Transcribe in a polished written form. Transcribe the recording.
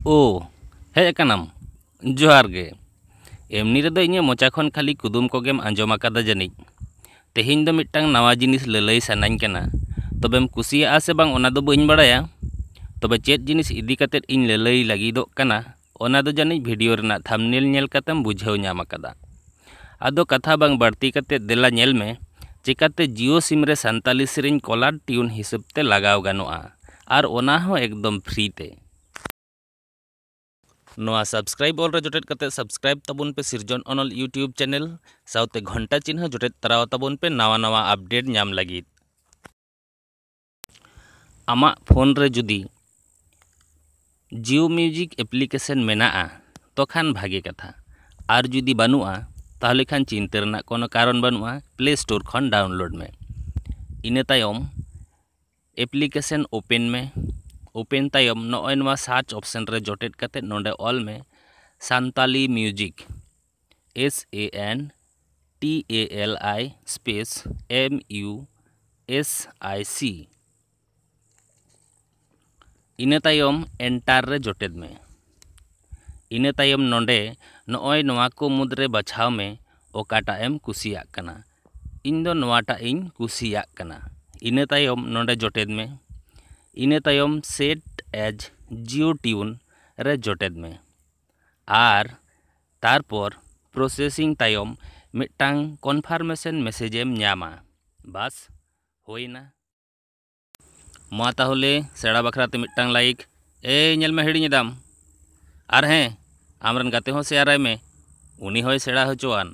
ओ hedge अकानाम जोहार गे। एमनी रेदो इᱧ mocha खन खाली कुदुम कोगेम आंजोम आकादा जानिज। तेहेñ दो मिट्टांग नवा जिनिस ललई सानाñ कना, तबेम कुसियागा से बांग ओना दो बाñ बाड़ाया। तबे चेद जिनिस इदी कतेद इñ ललई लागिदोग कना ओना दो जानिज भिडियो रेना थंबनेल नेल कतेम बुझाव ᱧᱟᱢ आकादा। आदो कथा बांग बाड़ती कतेद देला नेल में चिकाते जियो सिम रे सान्ताली सेरेñ कॉलर ट्यून हिसाब ते लगाव गानोआ आर ओना हो एकदम फ्री ते। नोआ सब्सक्राइब ऑल रे जोटेट कते सब्सक्राइब तबुन पे सिरजन अनल यूट्यूब चैनल साउते घंटा चिन्ह जोटेट तराव तबुन पे नवा नवा अपडेट नाम लगित। आमा फोन रे जुदी जियो म्यूजिक एप्लीकेशन मेनाआ तो खान भागे कथा आर जुदी बानुआ ताहले खान चिंता रना कोनो कारण बानुआ प्ले स्टोर खन डाउनलोड में। इने तायम एप्लीकेशन ओपन में ओपन तायम नॉय नवा सर्च ऑप्शन रे जोटेट कते नोंडे ऑल में सान्ताली म्यूजिक SANTALI स्पेस MUSIC इने तायम एंटार रे जोटेद में। इने तायम नोंडे नॉय नवा को मुद्रे बछाव में ओकाटा एम कुसिया कना। इन दो नवाटा इन कुसिया कना। इने तायम नोंडे जोटेद में। इने तायम सेट एज जियो ट्यून रे जोटेद में आर तारपर प्रोसेसिंग तायम मिट्टांग कन्फार्मेशन मैसेजेम ᱧᱟᱢᱟ। बस होइना। मा ताहले सेड़ा बखराते मिट्टांग लाइक नेल में हिड़िñ दाम आर हें आमरन गाते हो शेयर में उनी होय सेड़ा होचोआन।